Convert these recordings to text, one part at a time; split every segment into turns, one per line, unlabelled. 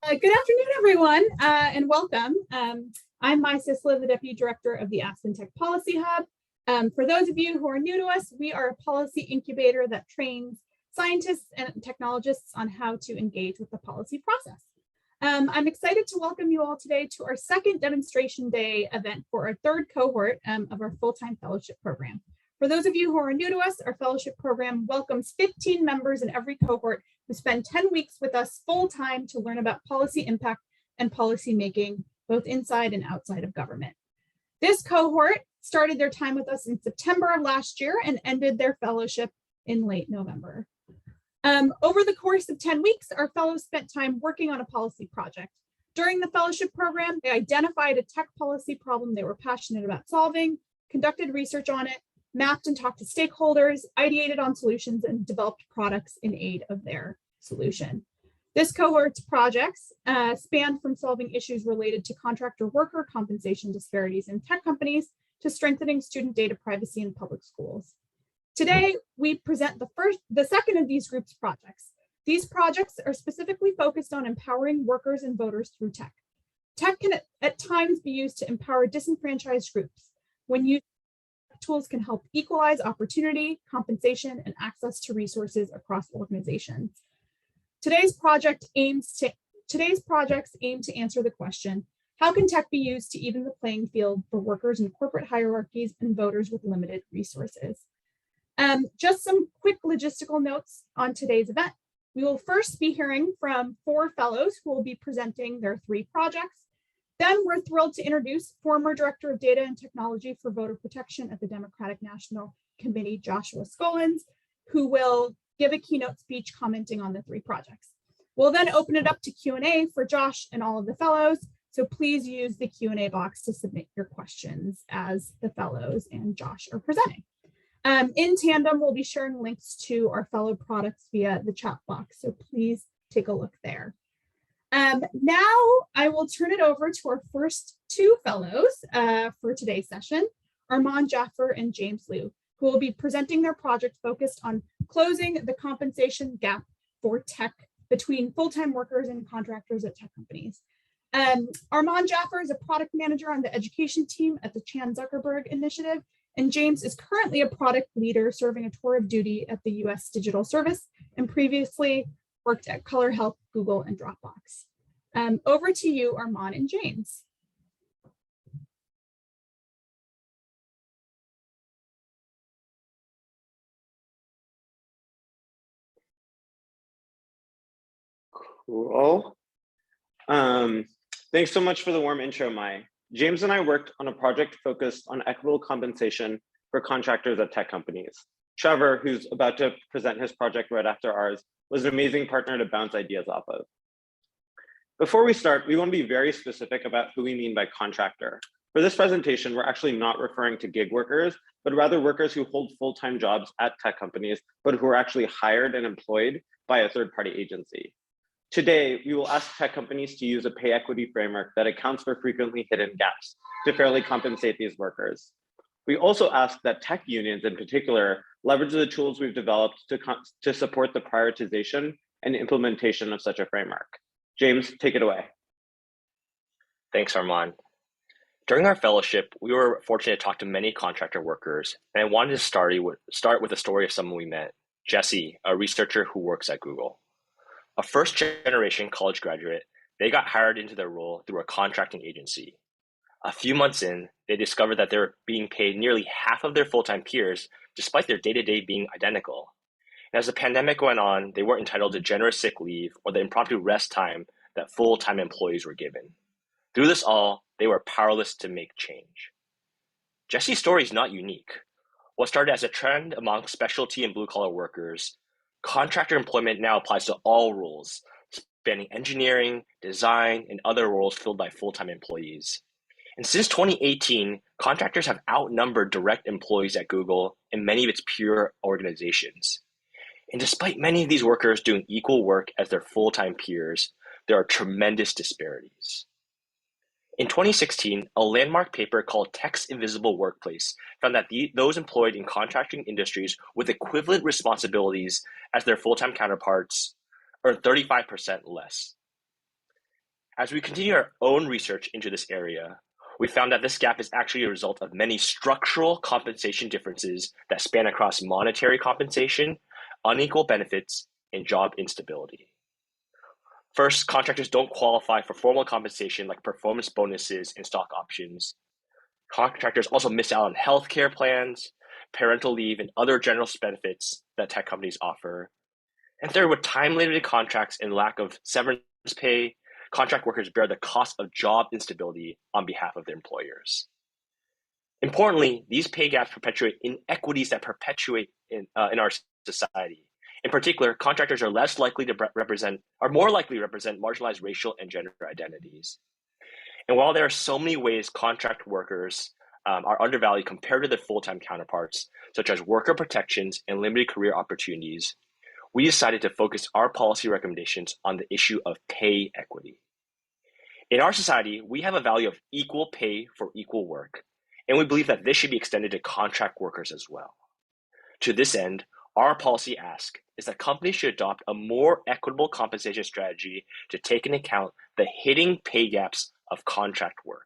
Good afternoon, everyone, and welcome. I'm Mai Sisla, the Deputy Director of the Aspen Tech Policy Hub. For those of you who are new to us, we are a policy incubator that trains scientists and technologists on how to engage with the policy process. I'm excited to welcome you all today to our second demonstration day event for our third cohort of our full-time fellowship program. For those of you who are new to us, our fellowship program welcomes 15 members in every cohort who spend 10 weeks with us full-time to learn about policy impact and policy making, both inside and outside of government. This cohort started their time with us in September of last year and ended their fellowship in late November. Over the course of 10 weeks, our fellows spent time working on a policy project. During the fellowship program, they identified a tech policy problem they were passionate about solving, conducted research on it, mapped and talked to stakeholders, ideated on solutions, and developed products in aid of their solution. This cohort's projects spanned from solving issues related to contractor worker compensation disparities in tech companies to strengthening student data privacy in public schools. Today, we present the second of these groups' projects. These projects are specifically focused on empowering workers and voters through tech. Tech can at times be used to empower disenfranchised groups. When used, tools can help equalize opportunity, compensation, and access to resources across organizations. Today's projects aim to answer the question, how can tech be used to even the playing field for workers in corporate hierarchies and voters with limited resources? Just some quick logistical notes on today's event. We will first be hearing from 4 fellows who will be presenting their 3 projects. Then we're thrilled to introduce former Director of Data and Technology for Voter Protection at the Democratic National Committee, Joshua Scollins, who will give a keynote speech commenting on the 3 projects. We'll then open it up to Q&A for Josh and all of the fellows, so please use the Q&A box to submit your questions as the fellows and Josh are presenting. In tandem, we'll be sharing links to our fellow products via the chat box, so please take a look there. Now I will turn it over to our first 2 fellows for today's session, Arman, Jaffer, and James Liu, who will be presenting their project focused on closing the compensation gap for tech between full-time workers and contractors at tech companies. Arman Jaffer is a product manager on the education team at the Chan Zuckerberg Initiative, and James is currently a product leader serving a tour of duty at the US Digital Service and previously worked at Color Health, Google, and Dropbox. Over to you, Arman and James.
Cool. Thanks so much for the warm intro, Mai. James and I worked on a project focused on equitable compensation for contractors at tech companies. Trevor, who's about to present his project right after ours, was an amazing partner to bounce ideas off of. Before we start, we want to be very specific about who we mean by contractor. For this presentation, we're actually not referring to gig workers, but rather workers who hold full-time jobs at tech companies, but who are actually hired and employed by a third-party agency. Today, we will ask tech companies to use a pay equity framework that accounts for frequently hidden gaps to fairly compensate these workers. We also ask that tech unions in particular leverage the tools we've developed to support the prioritization and implementation of such a framework. James, take it away.
Thanks, Arman. During our fellowship, we were fortunate to talk to many contractor workers, and I wanted to start with a story of someone we met, Jesse, a researcher who works at Google. A first-generation college graduate, they got hired into their role through a contracting agency. A few months in, they discovered that they were being paid nearly half of their full-time peers, despite their day-to-day being identical. And as the pandemic went on, they weren't entitled to generous sick leave or the impromptu rest time that full-time employees were given. Through this all, they were powerless to make change. Jesse's story is not unique. What started as a trend among specialty and blue-collar workers, contractor employment now applies to all roles, spanning engineering, design, and other roles filled by full-time employees. And since 2018, contractors have outnumbered direct employees at Google and many of its peer organizations. And despite many of these workers doing equal work as their full-time peers, there are tremendous disparities. In 2016, a landmark paper called Tech's Invisible Workplace found that those employed in contracting industries with equivalent responsibilities as their full-time counterparts earn 35% less. As we continue our own research into this area, we found that this gap is actually a result of many structural compensation differences that span across monetary compensation, unequal benefits, and job instability. First, contractors don't qualify for formal compensation like performance bonuses and stock options. Contractors also miss out on healthcare plans, parental leave, and other general benefits that tech companies offer. And third, with time-limited contracts and lack of severance pay, contract workers bear the cost of job instability on behalf of their employers. Importantly, these pay gaps perpetuate inequities that perpetuate in our society. In particular, contractors are more likely to represent marginalized racial and gender identities. And while there are so many ways contract workers are undervalued compared to their full-time counterparts, such as worker protections and limited career opportunities, we decided to focus our policy recommendations on the issue of pay equity. In our society, we have a value of equal pay for equal work, and we believe that this should be extended to contract workers as well. To this end, our policy ask is that companies should adopt a more equitable compensation strategy to take into account the hidden pay gaps of contract work.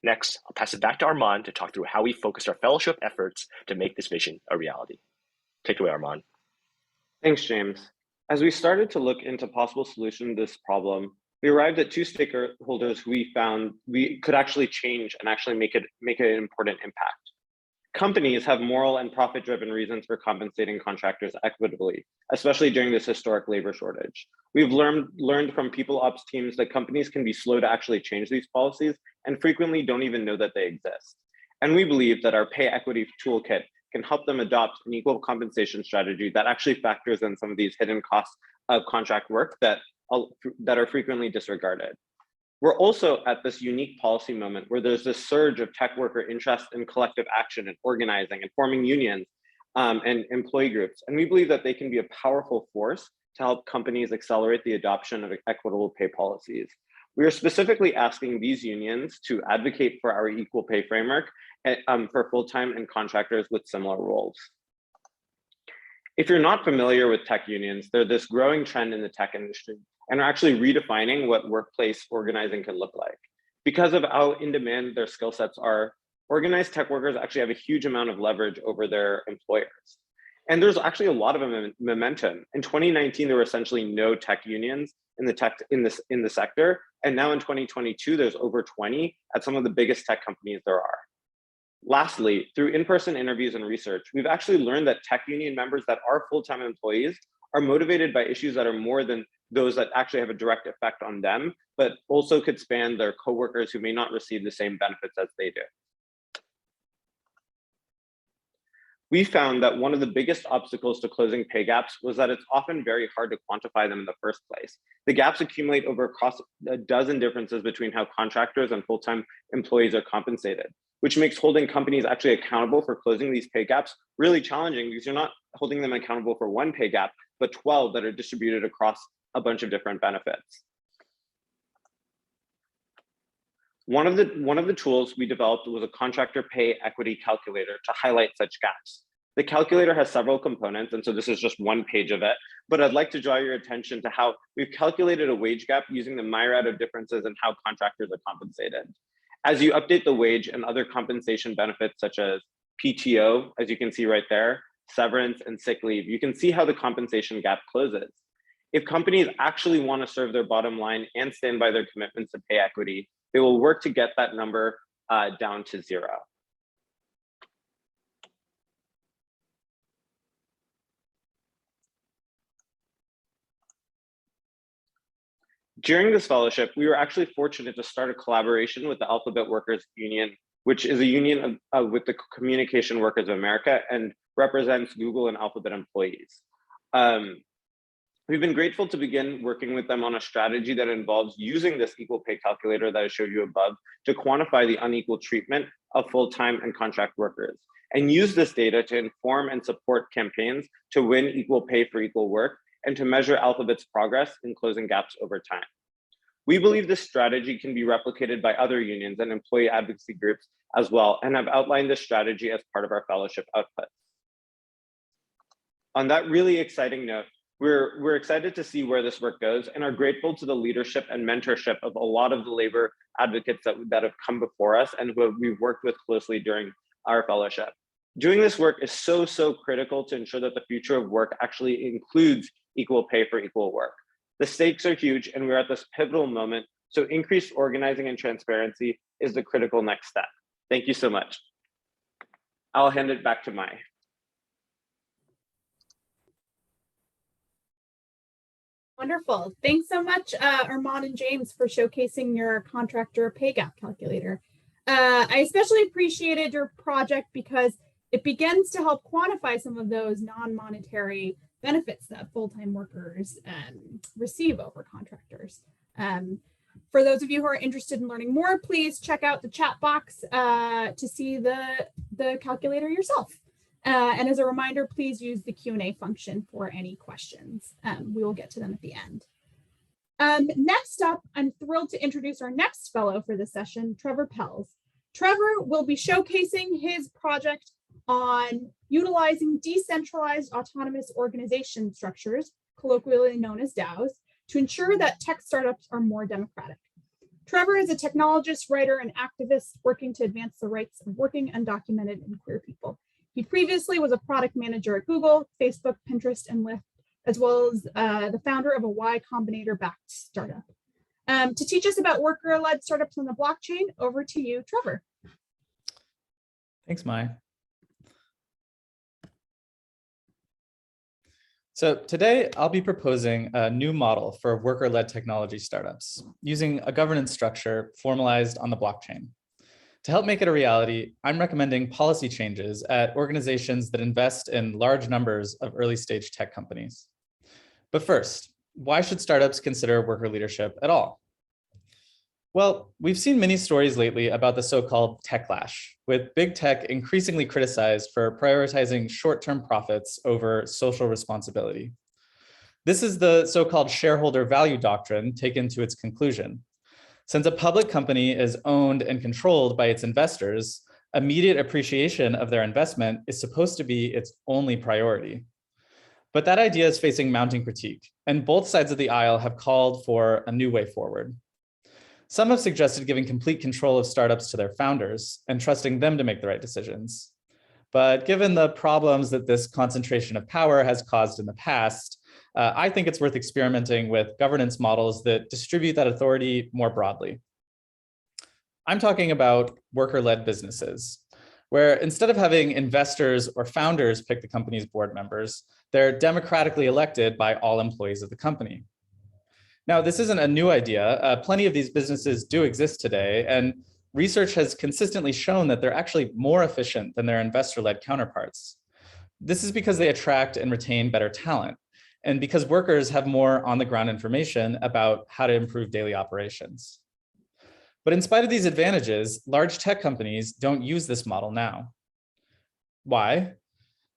Next, I'll pass it back to Arman to talk through how we focused our fellowship efforts to make this vision a reality. Take it away, Arman.
Thanks, James. As we started to look into possible solutions to this problem, we arrived at two stakeholders who we found we could actually change and actually make an important impact. Companies have moral and profit-driven reasons for compensating contractors equitably, especially during this historic labor shortage. We've learned from people ops teams that companies can be slow to actually change these policies and frequently don't even know that they exist. And we believe that our pay equity toolkit can help them adopt an equal compensation strategy that actually factors in some of these hidden costs of contract work that are frequently disregarded. We're also at this unique policy moment where there's this surge of tech worker interest in collective action and organizing and forming unions and employee groups. And we believe that they can be a powerful force to help companies accelerate the adoption of equitable pay policies. We are specifically asking these unions to advocate for our equal pay framework for full-time and contractors with similar roles. If you're not familiar with tech unions, they're this growing trend in the tech industry and are actually redefining what workplace organizing can look like. Because of how in demand their skill sets are, organized tech workers actually have a huge amount of leverage over their employers. And there's actually a lot of momentum. In 2019, there were essentially no tech unions in the sector. And now in 2022, there's over 20 at some of the biggest tech companies there are. Lastly, through in-person interviews and research, we've actually learned that tech union members that are full-time employees are motivated by issues that are more than those that actually have a direct effect on them, but also could span their coworkers who may not receive the same benefits as they do. We found that one of the biggest obstacles to closing pay gaps was that it's often very hard to quantify them in the first place. The gaps accumulate over across a dozen differences between how contractors and full-time employees are compensated, which makes holding companies actually accountable for closing these pay gaps really challenging because you're not holding them accountable for one pay gap, but 12 that are distributed across a bunch of different benefits. One of the tools we developed was a contractor pay equity calculator to highlight such gaps. The calculator has several components, and so this is just one page of it, but I'd like to draw your attention to how we've calculated a wage gap using the myriad of differences in how contractors are compensated. As you update the wage and other compensation benefits such as PTO, as you can see right there, severance and sick leave, you can see how the compensation gap closes. If companies actually want to serve their bottom line and stand by their commitments to pay equity, they will work to get that number down to zero. During this fellowship, we were actually fortunate to start a collaboration with the Alphabet Workers Union, which is a union with the Communication Workers of America and represents Google and Alphabet employees. We've been grateful to begin working with them on a strategy that involves using this equal pay calculator that I showed you above to quantify the unequal treatment of full-time and contract workers, and use this data to inform and support campaigns to win equal pay for equal work and to measure Alphabet's progress in closing gaps over time. We believe this strategy can be replicated by other unions and employee advocacy groups as well, and have outlined this strategy as part of our fellowship outputs. On that really exciting note, We're excited to see where this work goes and are grateful to the leadership and mentorship of a lot of the labor advocates that have come before us and who we've worked with closely during our fellowship. Doing this work is so critical to ensure that the future of work actually includes equal pay for equal work. The stakes are huge and we're at this pivotal moment, so increased organizing and transparency is the critical next step. Thank you so much. I'll hand it back to Mai.
Wonderful. Thanks so much, Arman and James, for showcasing your contractor pay gap calculator. I especially appreciated your project because it begins to help quantify some of those non-monetary benefits that full-time workers receive over contractors. For those of you who are interested in learning more, please check out the chat box to see the calculator yourself. And as a reminder, please use the Q&A function for any questions. We will get to them at the end. Next up, I'm thrilled to introduce our next fellow for this session, Trevor Pells. Trevor will be showcasing his project on utilizing decentralized autonomous organization structures, colloquially known as DAOs, to ensure that tech startups are more democratic. Trevor is a technologist, writer, and activist working to advance the rights of working, undocumented, and queer people. He previously was a product manager at Google, Facebook, Pinterest, and Lyft, as well as the founder of a Y Combinator-backed startup. To teach us about worker-led startups on the blockchain, over to you, Trevor.
Thanks, Mai. So today I'll be proposing a new model for worker-led technology startups using a governance structure formalized on the blockchain. To help make it a reality, I'm recommending policy changes at organizations that invest in large numbers of early-stage tech companies. But first, why should startups consider worker leadership at all? Well, we've seen many stories lately about the so-called techlash, with big tech increasingly criticized for prioritizing short-term profits over social responsibility. This is the so-called shareholder value doctrine taken to its conclusion. Since a public company is owned and controlled by its investors, immediate appreciation of their investment is supposed to be its only priority. But that idea is facing mounting critique, and both sides of the aisle have called for a new way forward. Some have suggested giving complete control of startups to their founders and trusting them to make the right decisions. But given the problems that this concentration of power has caused in the past, I think it's worth experimenting with governance models that distribute that authority more broadly. I'm talking about worker-led businesses, where instead of having investors or founders pick the company's board members, they're democratically elected by all employees of the company. Now, this isn't a new idea. Plenty of these businesses do exist today, and research has consistently shown that they're actually more efficient than their investor-led counterparts. This is because they attract and retain better talent, and because workers have more on-the-ground information about how to improve daily operations. But in spite of these advantages, large tech companies don't use this model now. Why?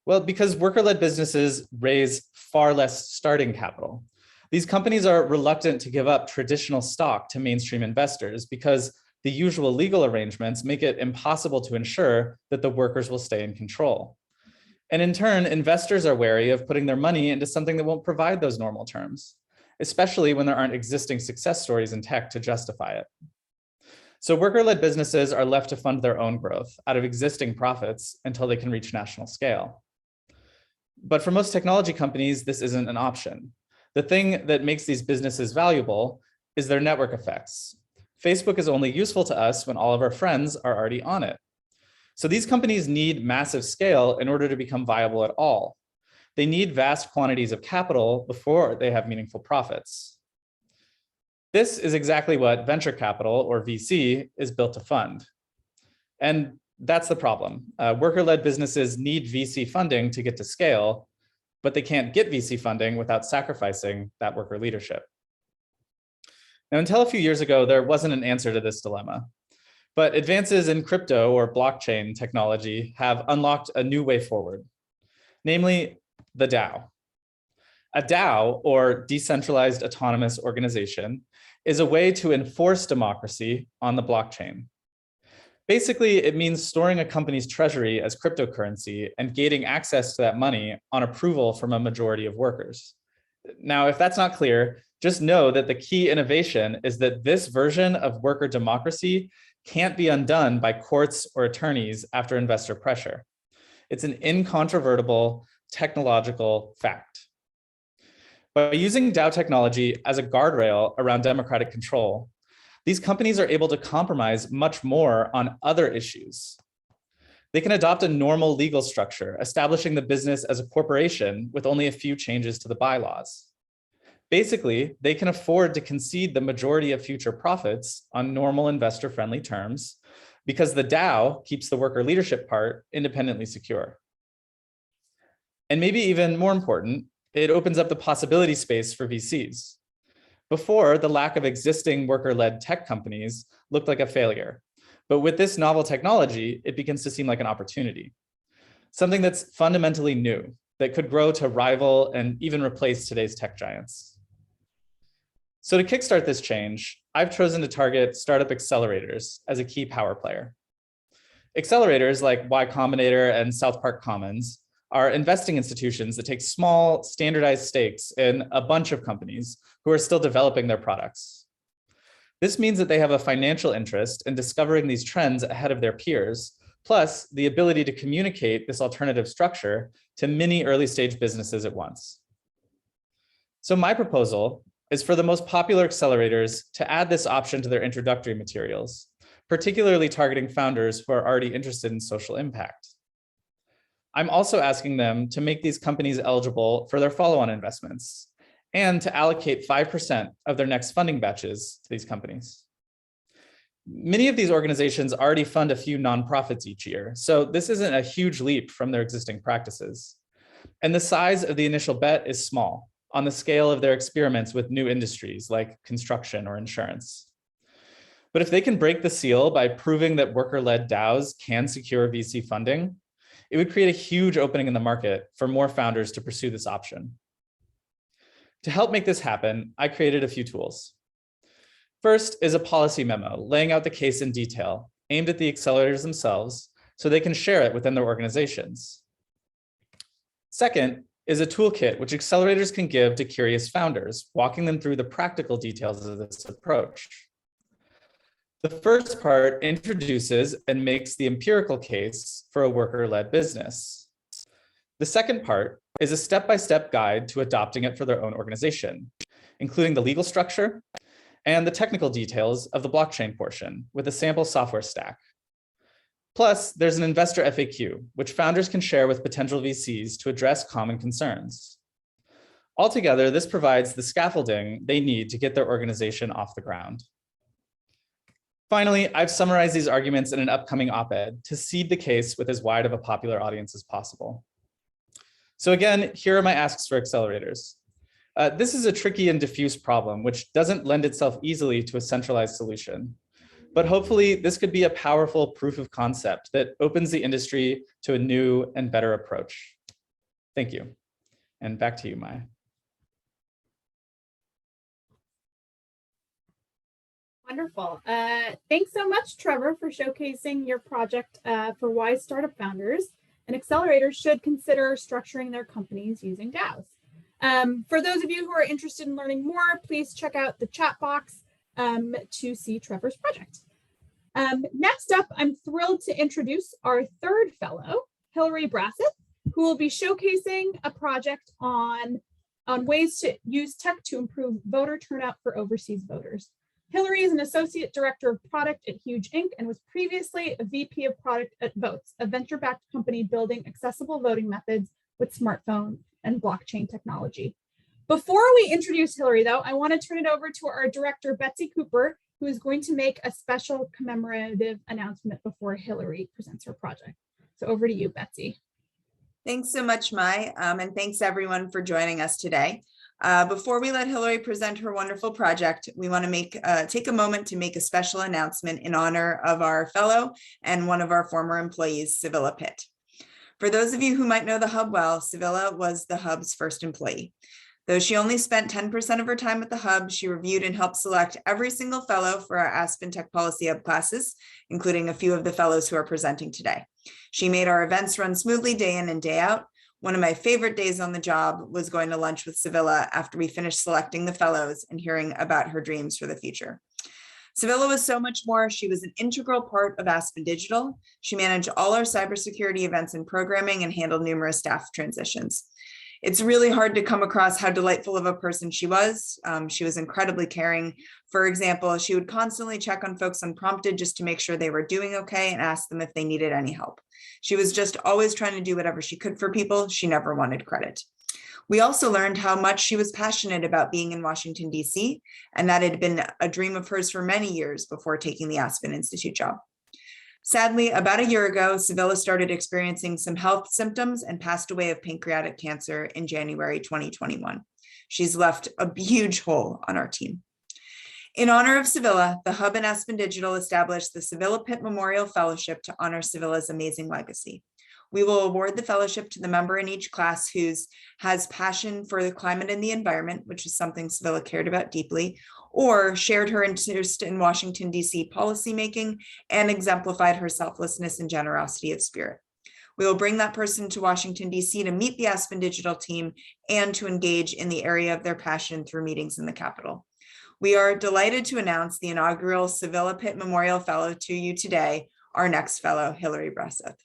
Well, because worker-led businesses raise far less starting capital. These companies are reluctant to give up traditional stock to mainstream investors because the usual legal arrangements make it impossible to ensure that the workers will stay in control. And in turn, investors are wary of putting their money into something that won't provide those normal terms, especially when there aren't existing success stories in tech to justify it. So worker-led businesses are left to fund their own growth out of existing profits until they can reach national scale. But for most technology companies, this isn't an option. The thing that makes these businesses valuable is their network effects. Facebook is only useful to us when all of our friends are already on it. So these companies need massive scale in order to become viable at all. They need vast quantities of capital before they have meaningful profits. This is exactly what venture capital, or VC, is built to fund. And that's the problem. Worker-led businesses need VC funding to get to scale, but they can't get VC funding without sacrificing that worker leadership. Now, until a few years ago, there wasn't an answer to this dilemma. But advances in crypto or blockchain technology have unlocked a new way forward, namely the DAO. A DAO, or decentralized autonomous organization, is a way to enforce democracy on the blockchain. Basically, it means storing a company's treasury as cryptocurrency and gating access to that money on approval from a majority of workers. Now, if that's not clear, just know that the key innovation is that this version of worker democracy can't be undone by courts or attorneys after investor pressure. It's an incontrovertible technological fact. By using DAO technology as a guardrail around democratic control, these companies are able to compromise much more on other issues. They can adopt a normal legal structure, establishing the business as a corporation with only a few changes to the bylaws. Basically, they can afford to concede the majority of future profits on normal investor-friendly terms because the DAO keeps the worker leadership part independently secure. And maybe even more important, it opens up the possibility space for VCs. Before, the lack of existing worker-led tech companies looked like a failure. But with this novel technology, it begins to seem like an opportunity. Something that's fundamentally new, that could grow to rival and even replace today's tech giants. So to kickstart this change, I've chosen to target startup accelerators as a key power player. Accelerators like Y Combinator and South Park Commons are investing institutions that take small, standardized stakes in a bunch of companies who are still developing their products. This means that they have a financial interest in discovering these trends ahead of their peers, plus the ability to communicate this alternative structure to many early-stage businesses at once. So my proposal is for the most popular accelerators to add this option to their introductory materials, particularly targeting founders who are already interested in social impact. I'm also asking them to make these companies eligible for their follow-on investments and to allocate 5% of their next funding batches to these companies. Many of these organizations already fund a few nonprofits each year, so this isn't a huge leap from their existing practices. And the size of the initial bet is small on the scale of their experiments with new industries like construction or insurance. But if they can break the seal by proving that worker-led DAOs can secure VC funding, it would create a huge opening in the market for more founders to pursue this option. To help make this happen, I created a few tools. First is a policy memo laying out the case in detail, aimed at the accelerators themselves, so they can share it within their organizations. Second is a toolkit which accelerators can give to curious founders, walking them through the practical details of this approach. The first part introduces and makes the empirical case for a worker-led business. The second part is a step-by-step guide to adopting it for their own organization, including the legal structure and the technical details of the blockchain portion with a sample software stack. Plus, there's an investor FAQ, which founders can share with potential VCs to address common concerns. Altogether, this provides the scaffolding they need to get their organization off the ground. Finally, I've summarized these arguments in an upcoming op-ed to seed the case with as wide of a popular audience as possible. So again, here are my asks for accelerators. This is a tricky and diffuse problem, which doesn't lend itself easily to a centralized solution. But hopefully this could be a powerful proof of concept that opens the industry to a new and better approach. Thank you. And back to you, Maya.
Wonderful. Thanks so much, Trevor, for showcasing your project for why startup founders and accelerators should consider structuring their companies using DAOs. For those of you who are interested in learning more, please check out the chat box to see Trevor's project. Next up, I'm thrilled to introduce our third fellow, Hillary Brasseth, who will be showcasing a project on ways to use tech to improve voter turnout for overseas voters. Hillary is an associate director of product at Huge Inc. and was previously a VP of product at Votes, a venture-backed company building accessible voting methods with smartphone and blockchain technology. Before we introduce Hillary, though, I want to turn it over to our director, Betsy Cooper, who is going to make a special commemorative announcement before Hillary presents her project. So over to you, Betsy.
Thanks so much, Mai, and thanks everyone for joining us today. Before we let Hillary present her wonderful project, we want to take a moment to make a special announcement in honor of our fellow and one of our former employees, Sevilla Pitt. For those of you who might know the Hub well, Sevilla was the Hub's first employee. Though she only spent 10% of her time at the Hub, she reviewed and helped select every single fellow for our Aspen Tech Policy Hub classes, including a few of the fellows who are presenting today. She made our events run smoothly day in and day out, One of my favorite days on the job was going to lunch with Sevilla after we finished selecting the fellows and hearing about her dreams for the future. Sevilla was so much more. She was an integral part of Aspen Digital. She managed all our cybersecurity events and programming and handled numerous staff transitions. It's really hard to come across how delightful of a person she was. She was incredibly caring. For example, she would constantly check on folks unprompted just to make sure they were doing okay and ask them if they needed any help. She was just always trying to do whatever she could for people. She never wanted credit. We also learned how much she was passionate about being in Washington, D.C., and that had been a dream of hers for many years before taking the Aspen Institute job. Sadly, about a year ago, Sevilla started experiencing some health symptoms and passed away of pancreatic cancer in January 2021. She's left a huge hole on our team. In honor of Sevilla, the Hub and Aspen Digital established the Sevilla Pitt Memorial Fellowship to honor Sevilla's amazing legacy. We will award the fellowship to the member in each class who has passion for the climate and the environment, which is something Sevilla cared about deeply, or shared her interest in Washington, D.C. policymaking and exemplified her selflessness and generosity of spirit. We will bring that person to Washington, D.C. to meet the Aspen Digital team and to engage in the area of their passion through meetings in the Capitol. We are delighted to announce the inaugural Sevilla Pitt Memorial Fellow to you today, our next fellow, Hillary Bresseth.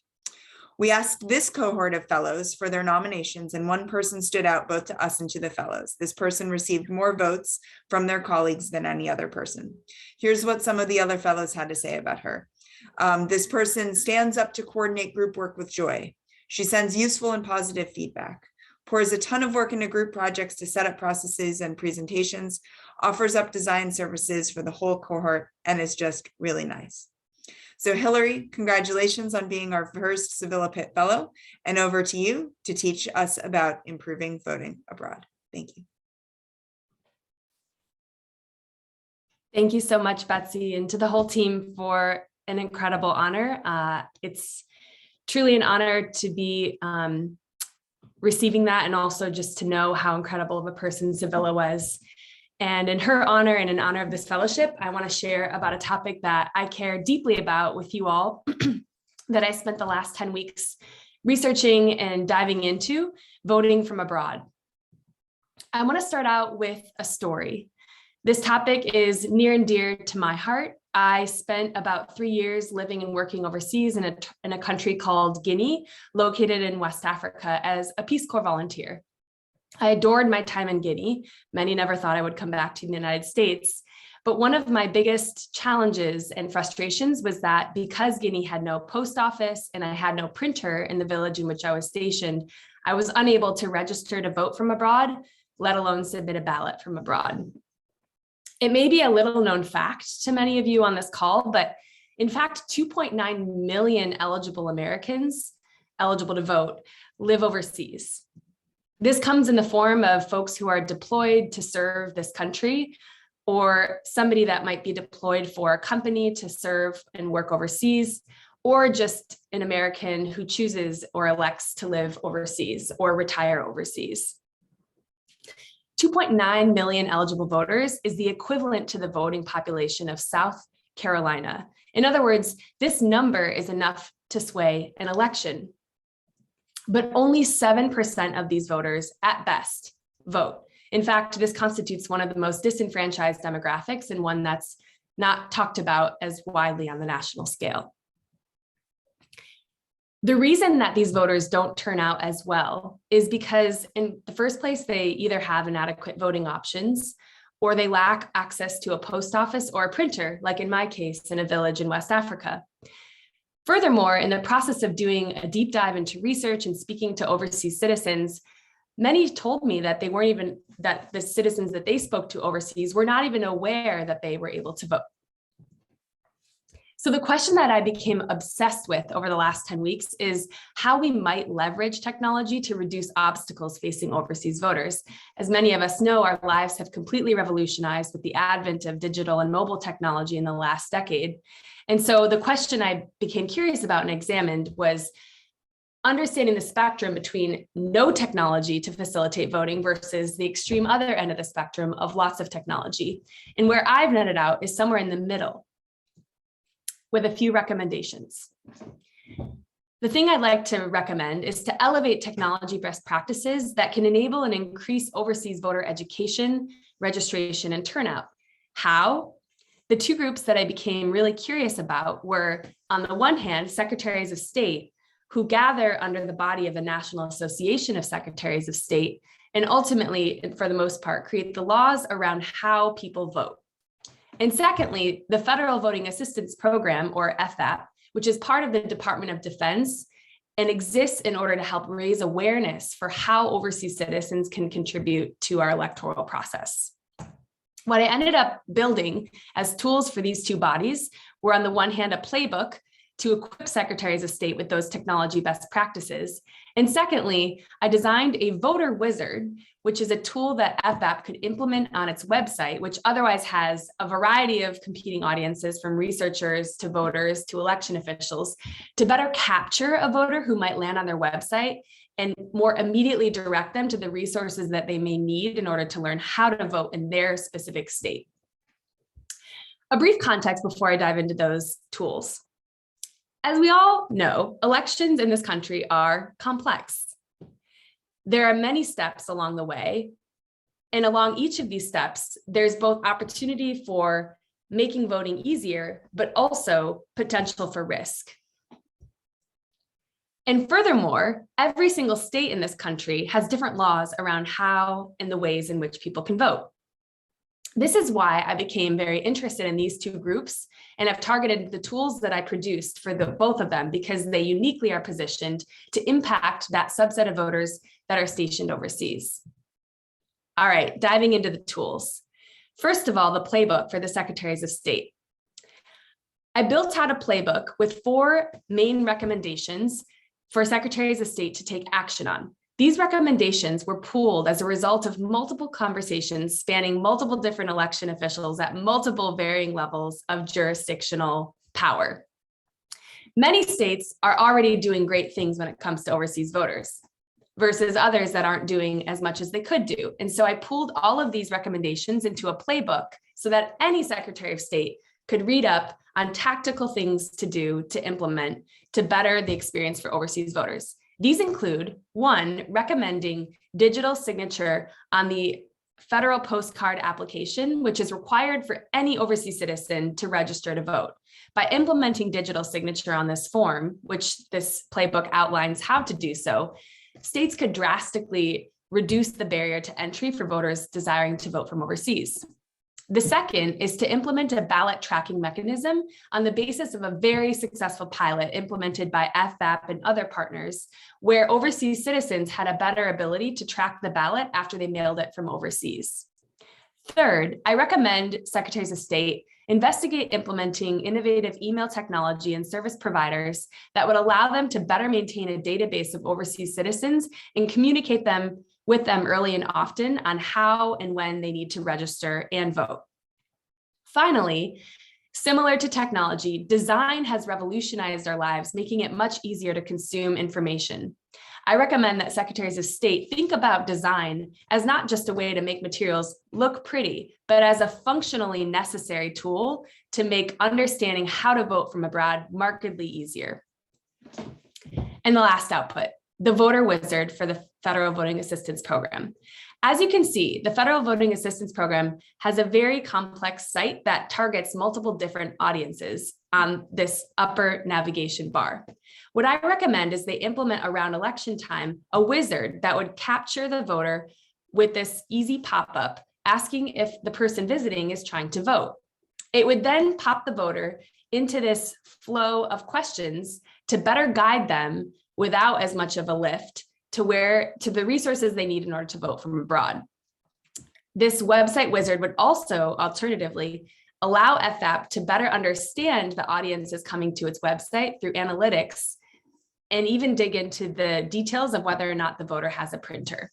We asked this cohort of fellows for their nominations, and one person stood out both to us and to the fellows. This person received more votes from their colleagues than any other person. Here's what some of the other fellows had to say about her. This person stands up to coordinate group work with joy. She sends useful and positive feedback, pours a ton of work into group projects to set up processes and presentations, offers up design services for the whole cohort, and is just really nice. So Hillary, congratulations on being our first Sevilla Pitt Fellow, and over to you to teach us about improving voting abroad. Thank you.
Thank you so much, Betsy, and to the whole team for an incredible honor. It's truly an honor to be receiving that, and also just to know how incredible of a person Sevilla was. And in her honor and in honor of this fellowship, I want to share about a topic that I care deeply about with you all that I spent the last 10 weeks researching and diving into: voting from abroad. I want to start out with a story. This topic is near and dear to my heart. I spent about 3 years living and working overseas in a country called Guinea, located in West Africa, as a Peace Corps volunteer. I adored my time in Guinea. Many never thought I would come back to the United States. But one of my biggest challenges and frustrations was that because Guinea had no post office and I had no printer in the village in which I was stationed, I was unable to register to vote from abroad, let alone submit a ballot from abroad. It may be a little known fact to many of you on this call, but in fact, 2.9 million eligible Americans eligible to vote live overseas. This comes in the form of folks who are deployed to serve this country, or somebody that might be deployed for a company to serve and work overseas, or just an American who chooses or elects to live overseas or retire overseas. 2.9 million eligible voters is the equivalent to the voting population of South Carolina. In other words, this number is enough to sway an election. But only 7% of these voters, at best, vote. In fact, this constitutes one of the most disenfranchised demographics and one that's not talked about as widely on the national scale. The reason that these voters don't turn out as well is because, in the first place, they either have inadequate voting options, or they lack access to a post office or a printer, like in my case, in a village in West Africa. Furthermore, in the process of doing a deep dive into research and speaking to overseas citizens, many told me that that the citizens that they spoke to overseas were not even aware that they were able to vote. So the question that I became obsessed with over the last 10 weeks is how we might leverage technology to reduce obstacles facing overseas voters. As many of us know, our lives have completely revolutionized with the advent of digital and mobile technology in the last decade. And so the question I became curious about and examined was understanding the spectrum between no technology to facilitate voting versus the extreme other end of the spectrum of lots of technology. And where I've netted out is somewhere in the middle with a few recommendations. The thing I'd like to recommend is to elevate technology best practices that can enable and increase overseas voter education, registration, and turnout. How? The two groups that I became really curious about were, on the one hand, secretaries of state, who gather under the body of the National Association of Secretaries of State, and ultimately, for the most part, create the laws around how people vote. And secondly, the Federal Voting Assistance Program, or FVAP, which is part of the Department of Defense and exists in order to help raise awareness for how overseas citizens can contribute to our electoral process. What I ended up building as tools for these two bodies were, on the one hand, a playbook to equip secretaries of state with those technology best practices. And secondly, I designed a voter wizard, which is a tool that FVAP could implement on its website, which otherwise has a variety of competing audiences, from researchers to voters to election officials, to better capture a voter who might land on their website and more immediately direct them to the resources that they may need in order to learn how to vote in their specific state. A brief context before I dive into those tools. As we all know, elections in this country are complex. There are many steps along the way, and along each of these steps, there's both opportunity for making voting easier, but also potential for risk. And furthermore, every single state in this country has different laws around how and the ways in which people can vote. This is why I became very interested in these two groups and have targeted the tools that I produced for both of them, because they uniquely are positioned to impact that subset of voters that are stationed overseas. All right, diving into the tools. First of all, the playbook for the secretaries of state. I built out a playbook with 4 main recommendations for secretaries of state to take action on. These recommendations were pooled as a result of multiple conversations spanning multiple different election officials at multiple varying levels of jurisdictional power. Many states are already doing great things when it comes to overseas voters, versus others that aren't doing as much as they could do. And so I pooled all of these recommendations into a playbook so that any Secretary of State could read up on tactical things to do to implement to better the experience for overseas voters. These include, 1, recommending digital signature on the federal postcard application, which is required for any overseas citizen to register to vote. By implementing digital signature on this form, which this playbook outlines how to do so, states could drastically reduce the barrier to entry for voters desiring to vote from overseas. The second is to implement a ballot tracking mechanism on the basis of a very successful pilot implemented by FVAP and other partners, where overseas citizens had a better ability to track the ballot after they mailed it from overseas. Third, I recommend secretaries of state investigate implementing innovative email technology and service providers that would allow them to better maintain a database of overseas citizens and communicate with them early and often on how and when they need to register and vote. Finally, similar to technology, design has revolutionized our lives, making it much easier to consume information. I recommend that secretaries of state think about design as not just a way to make materials look pretty, but as a functionally necessary tool to make understanding how to vote from abroad markedly easier. And the last output, the voter wizard for the Federal Voting Assistance Program. As you can see, the Federal Voting Assistance Program has a very complex site that targets multiple different audiences on this upper navigation bar. What I recommend is they implement around election time a wizard that would capture the voter with this easy pop-up asking if the person visiting is trying to vote. It would then pop the voter into this flow of questions to better guide them without as much of a lift to the resources they need in order to vote from abroad. This website wizard would also alternatively allow FVAP to better understand the audiences coming to its website through analytics and even dig into the details of whether or not the voter has a printer.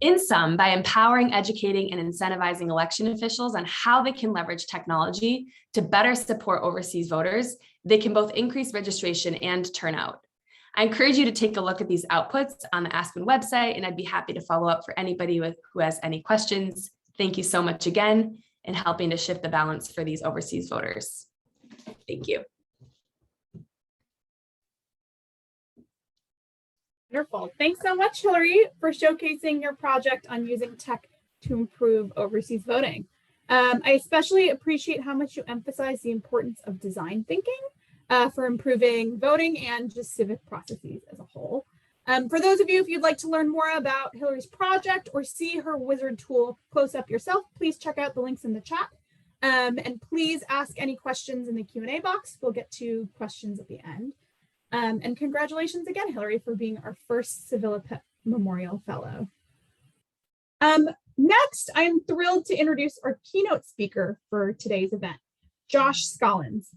In sum, by empowering, educating, and incentivizing election officials on how they can leverage technology to better support overseas voters, they can both increase registration and turnout. I encourage you to take a look at these outputs on the Aspen website, and I'd be happy to follow up for anybody who has any questions. Thank you so much again in helping to shift the balance for these overseas voters. Thank you.
Wonderful. Thanks so much, Hillary, for showcasing your project on using tech to improve overseas voting. I especially appreciate how much you emphasize the importance of design thinking for improving voting and just civic processes as a whole. For those of you, if you'd like to learn more about Hillary's project or see her wizard tool close up yourself, please check out the links in the chat. And please ask any questions in the Q&A box. We'll get to questions at the end. And congratulations again, Hillary, for being our first Civilipet Memorial Fellow. Next, I'm thrilled to introduce our keynote speaker for today's event, Josh Scollins.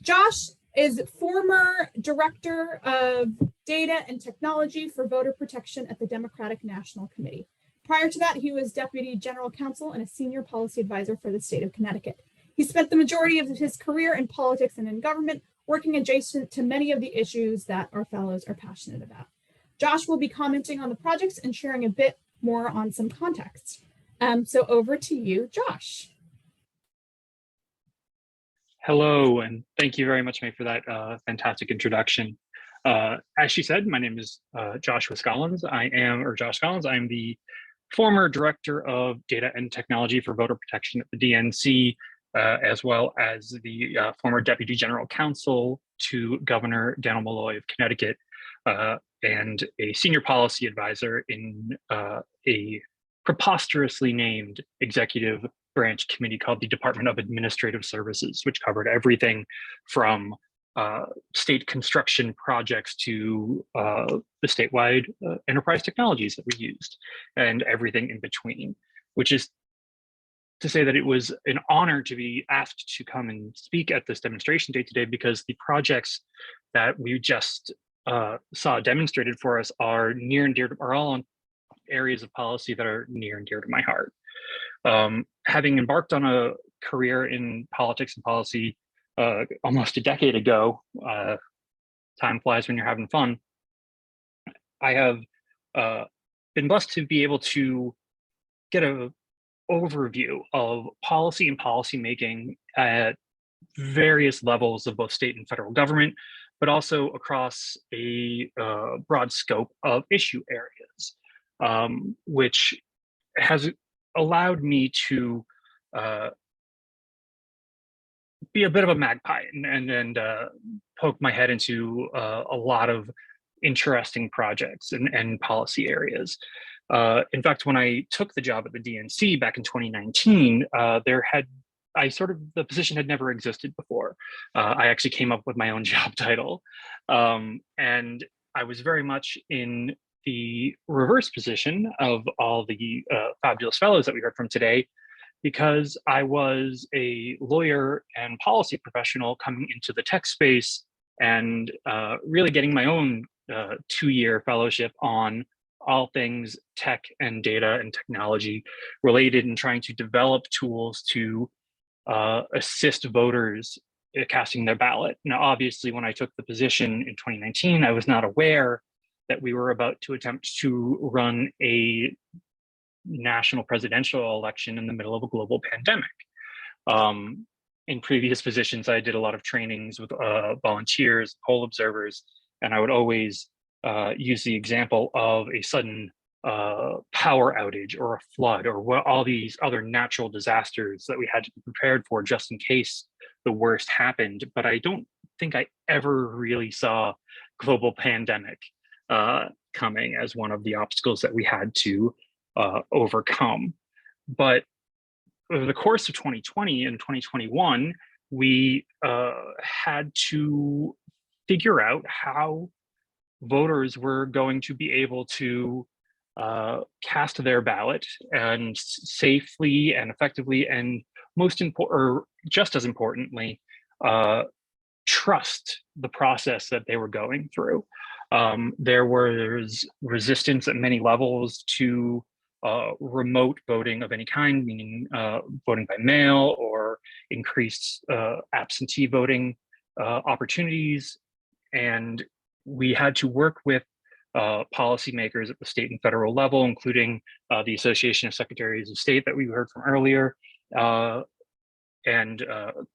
Josh is former Director of Data and Technology for Voter Protection at the Democratic National Committee. Prior to that, he was Deputy General Counsel and a Senior Policy Advisor for the state of Connecticut. He spent the majority of his career in politics and in government, working adjacent to many of the issues that our fellows are passionate about. Josh will be commenting on the projects and sharing a bit more on some context. So over to you, Josh.
Hello, and thank you very much, May, for that fantastic introduction. As she said, my name is Joshua Scollins. Josh Scollins. I'm the former Director of Data and Technology for Voter Protection at the DNC, as well as the former Deputy General Counsel to Governor Daniel Malloy of Connecticut, and a Senior Policy Advisor in a preposterously named executive branch committee called the Department of Administrative Services, which covered everything from state construction projects to the statewide enterprise technologies that we used and everything in between, which is to say that it was an honor to be asked to come and speak at this demonstration day today, because the projects that we just saw demonstrated for us are near and dear to, are all on areas of policy that are near and dear to my heart. Having embarked on a career in politics and policy almost a decade ago, time flies when you're having fun, I have been blessed to be able to get an overview of policy and policymaking at various levels of both state and federal government, but also across a broad scope of issue areas, which has allowed me to be a bit of a magpie and poke my head into a lot of interesting projects and policy areas. In fact, when I took the job at the DNC back in 2019, the position had never existed before. I actually came up with my own job title. And I was very much in the reverse position of all the fabulous fellows that we heard from today, because I was a lawyer and policy professional coming into the tech space and really getting my own 2-year fellowship on all things tech and data and technology related, and trying to develop tools to assist voters casting their ballot. Now, obviously, when I took the position in 2019, I was not aware that we were about to attempt to run a national presidential election in the middle of a global pandemic. In previous positions, I did a lot of trainings with volunteers, poll observers, and I would always use the example of a sudden power outage or a flood or all these other natural disasters that we had to be prepared for just in case the worst happened. But I don't think I ever really saw global pandemic coming as one of the obstacles that we had to overcome. But over the course of 2020 and 2021, we had to figure out how voters were going to be able to cast their ballot and safely and effectively, and most important, or just as importantly, trust the process that they were going through. There was resistance at many levels to remote voting of any kind, meaning voting by mail or increased absentee voting opportunities. And we had to work with policymakers at the state and federal level, including the Association of Secretaries of State that we heard from earlier, and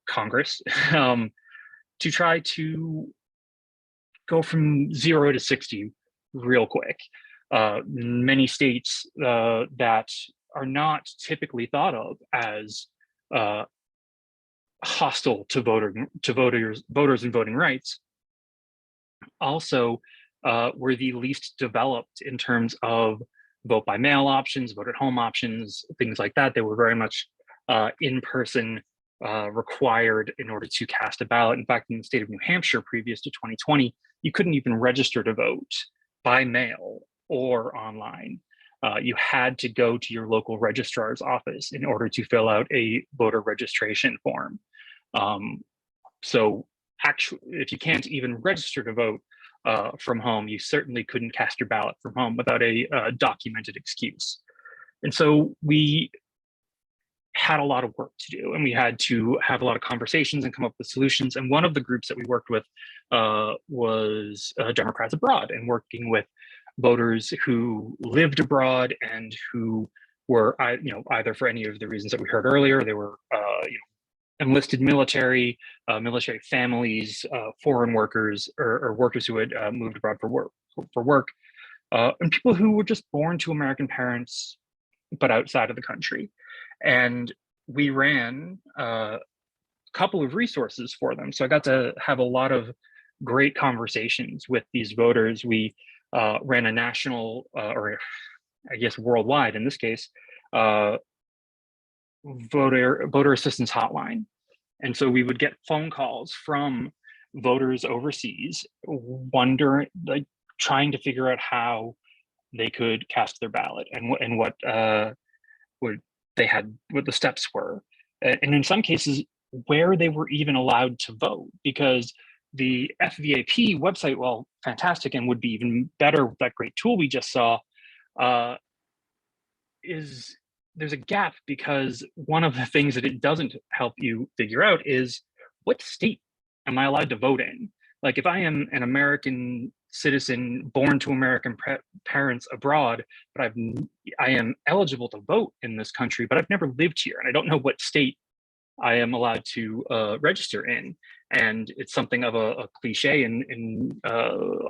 Congress, to try to go from 0 to 60 real quick. Many states that are not typically thought of as hostile to voters and voting rights also were the least developed in terms of vote by mail options, vote at home options, things like that. They were very much in person required in order to cast a ballot. In fact, in the state of New Hampshire, previous to 2020, you couldn't even register to vote by mail or online. You had to go to your local registrar's office in order to fill out a voter registration form. So actually, if you can't even register to vote from home, you certainly couldn't cast your ballot from home without a documented excuse. And so we had a lot of work to do, and we had to have a lot of conversations and come up with solutions. And one of the groups that we worked with was Democrats Abroad, and working with voters who lived abroad and who were, either for any of the reasons that we heard earlier, they were, enlisted military, military families, foreign workers, or workers who had moved abroad for work, and people who were just born to American parents, but outside of the country. And we ran a couple of resources for them. So I got to have a lot of great conversations with these voters. We ran a national, or I guess worldwide in this case, voter assistance hotline. And so we would get phone calls from voters overseas, trying to figure out how they could cast their ballot and what the steps were, and in some cases where they were even allowed to vote, because the FVAP website, while fantastic and would be even better with that great tool we just saw, there's a gap, because one of the things that it doesn't help you figure out is, what state am I allowed to vote in? Like, if I am an American citizen born to American parents abroad, but I am eligible to vote in this country, but I've never lived here, and I don't know what state I am allowed to register in. And it's something of a cliche in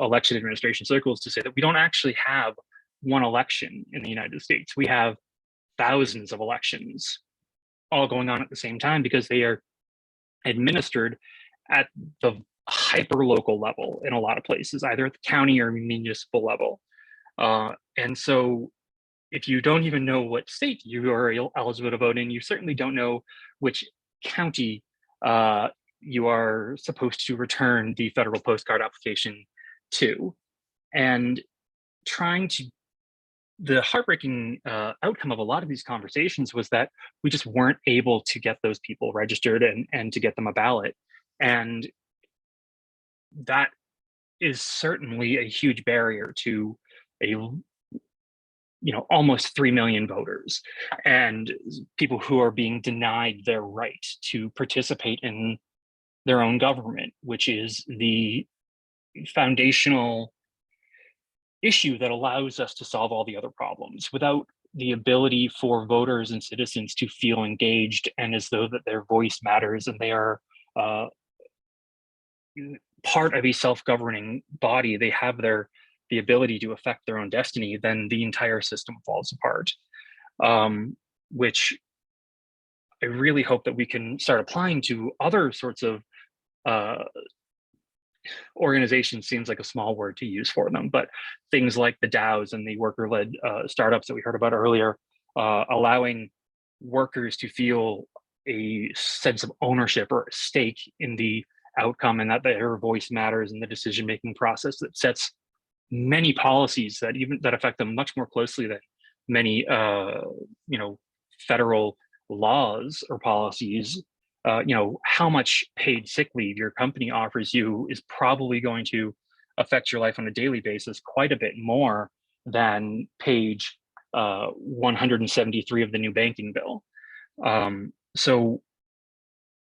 election administration circles to say that we don't actually have one election in the United States. We have thousands of elections all going on at the same time, because they are administered at the hyper local level in a lot of places, either at the county or municipal level. And so if you don't even know what state you are eligible to vote in, you certainly don't know which county you are supposed to return the federal postcard application to. And the heartbreaking outcome of a lot of these conversations was that we just weren't able to get those people registered and to get them a ballot. And that is certainly a huge barrier to almost 3 million voters and people who are being denied their right to participate in their own government, which is the foundational issue that allows us to solve all the other problems. Without the ability for voters and citizens to feel engaged and as though that their voice matters and they are part of a self-governing body, they have the ability to affect their own destiny, then the entire system falls apart. Which I really hope that we can start applying to other sorts of organization. Seems like a small word to use for them, but things like the DAOs and the worker-led startups that we heard about earlier, allowing workers to feel a sense of ownership or a stake in the outcome, and that their voice matters in the decision-making process that sets many policies that affect them much more closely than many federal laws or policies. How much paid sick leave your company offers you is probably going to affect your life on a daily basis quite a bit more than page 173 of the new banking bill. So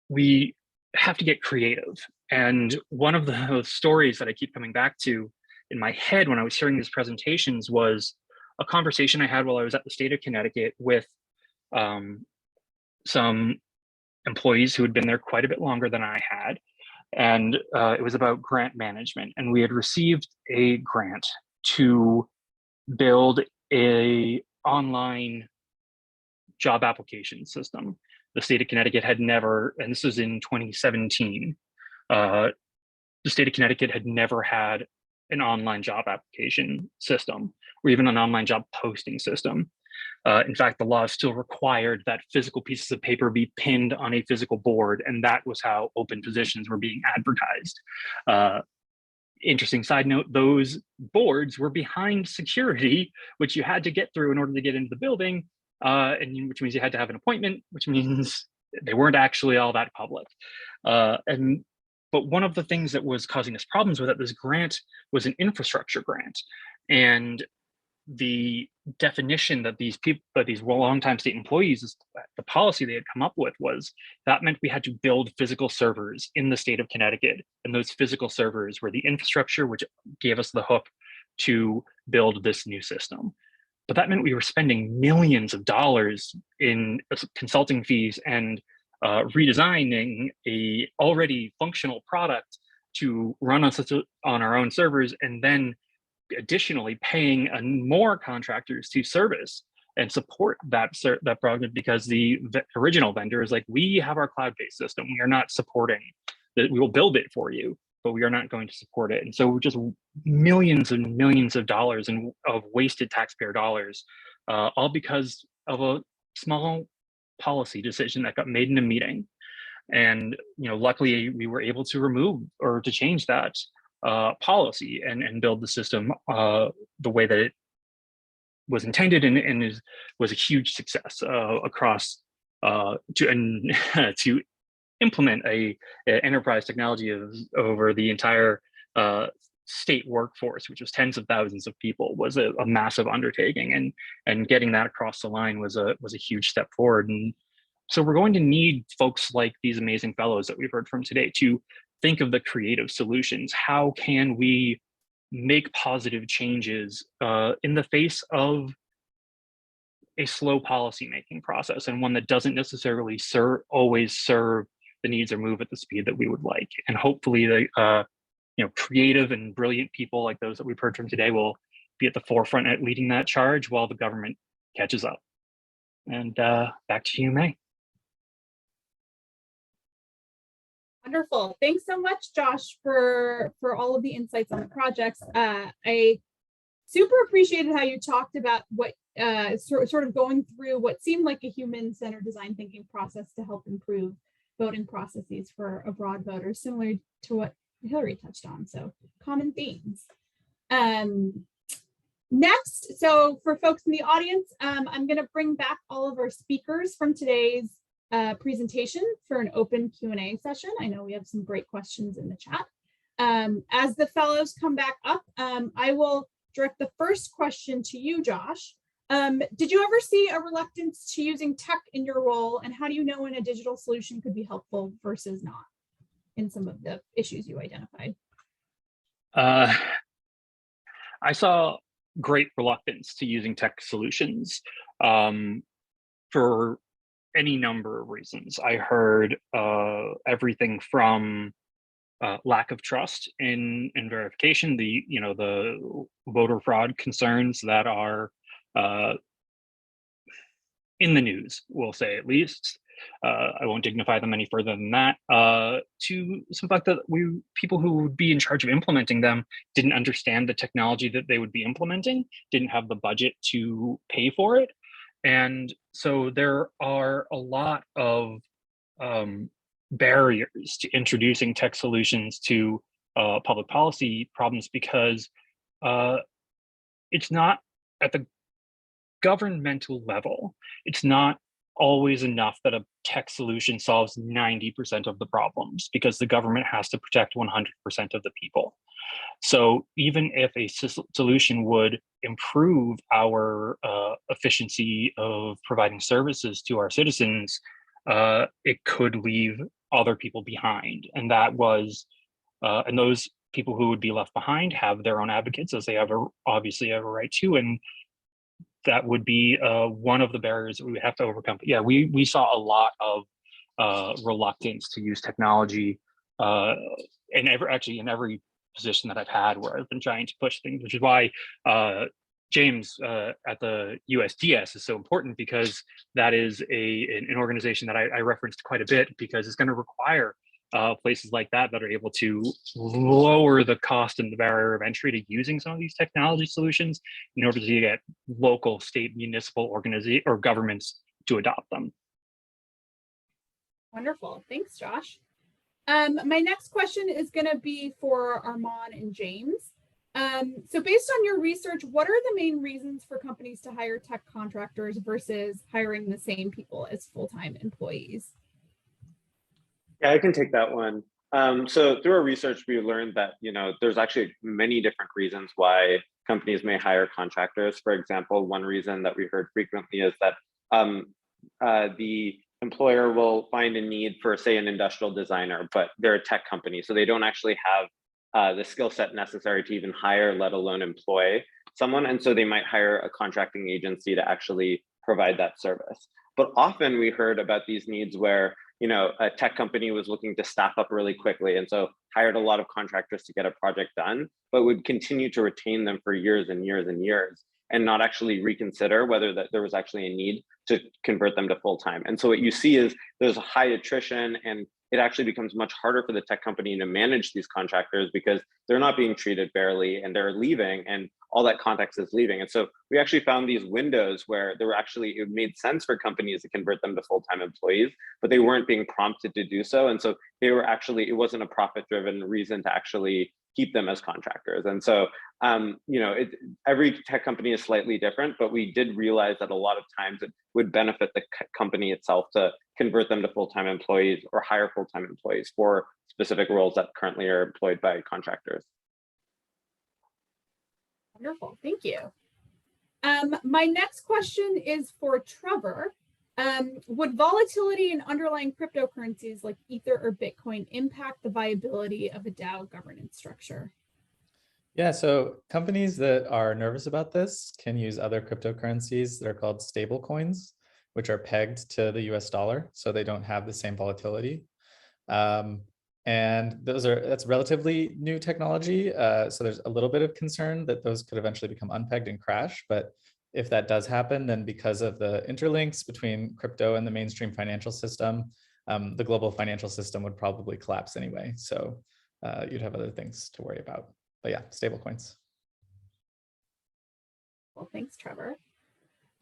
we have to get creative. And one of the stories that I keep coming back to in my head when I was hearing these presentations was a conversation I had while I was at the state of Connecticut with some employees who had been there quite a bit longer than I had. And it was about grant management. And we had received a grant to build a online job application system. The state of Connecticut had never, and this was in 2017, the state of Connecticut had never had an online job application system or even an online job posting system. In fact, the law still required that physical pieces of paper be pinned on a physical board, and that was how open positions were being advertised. Interesting side note, those boards were behind security, which you had to get through in order to get into the building, and which means you had to have an appointment, which means they weren't actually all that public. But one of the things that was causing us problems with it, this grant was an infrastructure grant. And the definition that these people, that these longtime state employees, the policy they had come up with was that meant we had to build physical servers in the state of Connecticut. And those physical servers were the infrastructure, which gave us the hook to build this new system. But that meant we were spending millions of dollars in consulting fees and redesigning a already functional product to run on our own servers, and then additionally paying more contractors to service and support that project, because the original vendor is like, we have our cloud-based system, we are not supporting that, we will build it for you, but we are not going to support it. And so we're just millions and millions of dollars of wasted taxpayer dollars, all because of a small policy decision that got made in a meeting. And luckily we were able to remove or to change that policy and build the system the way that it was intended, and was a huge success across to implement a enterprise technology over the entire state workforce, which was tens of thousands of people, was a massive undertaking, and getting that across the line was a huge step forward. And so we're going to need folks like these amazing fellows that we've heard from today to think of the creative solutions. How can we make positive changes in the face of a slow policymaking process, and one that doesn't necessarily always serve the needs or move at the speed that we would like? And hopefully the creative and brilliant people like those that we've heard from today will be at the forefront at leading that charge while the government catches up. And back to you, May.
Wonderful. Thanks so much, Josh, for all of the insights on the projects. I super appreciated how you talked about what sort of going through what seemed like a human-centered design thinking process to help improve voting processes for abroad voters, similar to what Hillary touched on. So common themes. Next, so for folks in the audience, I'm going to bring back all of our speakers from today's presentation for an open Q&A session. I know we have some great questions in the chat. As the fellows come back up, I will direct the first question to you, Josh. Did you ever see a reluctance to using tech in your role, and how do you know when a digital solution could be helpful versus not in some of the issues you identified?
I saw great reluctance to using tech solutions for any number of reasons. I heard everything from lack of trust in verification, the voter fraud concerns that are in the news, we'll say at least. I won't dignify them any further than that, to some fact that people who would be in charge of implementing them didn't understand the technology that they would be implementing, didn't have the budget to pay for it. And so there are a lot of barriers to introducing tech solutions to public policy problems, because it's not at the governmental level. It's not always enough that a tech solution solves 90% of the problems, because the government has to protect 100% of the people. So even if a solution would improve our efficiency of providing services to our citizens, it could leave other people behind. And that was, and those people who would be left behind have their own advocates, as they obviously have a right to, and that would be one of the barriers that we would have to overcome. But yeah, we saw a lot of reluctance to use technology in every position that I've had where I've been trying to push things, which is why James at the USDS is so important, because that is an organization that I referenced quite a bit, because it's going to require places like that are able to lower the cost and the barrier of entry to using some of these technology solutions in order to get local, state, municipal organizations or governments to adopt them.
Wonderful. Thanks, Josh. My next question is going to be for Arman and James. So based on your research, what are the main reasons for companies to hire tech contractors versus hiring the same people as full-time employees?
Yeah, I can take that one. So through our research, we learned that, there's actually many different reasons why companies may hire contractors. For example, one reason that we heard frequently is that the employer will find a need for, say, an industrial designer, but they're a tech company, so they don't actually have the skill set necessary to even hire, let alone employ someone. And so they might hire a contracting agency to actually provide that service. But often we heard about these needs where, a tech company was looking to staff up really quickly, and so hired a lot of contractors to get a project done, but would continue to retain them for years and years and years, and not actually reconsider whether that there was actually a need to convert them to full-time. And so what you see is there's a high attrition, and it actually becomes much harder for the tech company to manage these contractors because they're not being treated fairly and they're leaving, and all that context is leaving. And so we actually found these windows where it made sense for companies to convert them to full-time employees, but they weren't being prompted to do so. And so it wasn't a profit-driven reason to actually keep them as contractors. And so, every tech company is slightly different, but we did realize that a lot of times it would benefit the company itself to convert them to full-time employees or hire full-time employees for specific roles that currently are employed by contractors.
Wonderful, thank you. My next question is for Trevor. Would volatility in underlying cryptocurrencies like Ether or Bitcoin impact the viability of a DAO governance structure?
Yeah, so companies that are nervous about this can use other cryptocurrencies that are called stable coins, which are pegged to the US dollar, so they don't have the same volatility. And that's relatively new technology. So there's a little bit of concern that those could eventually become unpegged and crash. But if that does happen, then because of the interlinks between crypto and the mainstream financial system, the global financial system would probably collapse anyway. So you'd have other things to worry about. But yeah, stable coins.
Well, thanks, Trevor.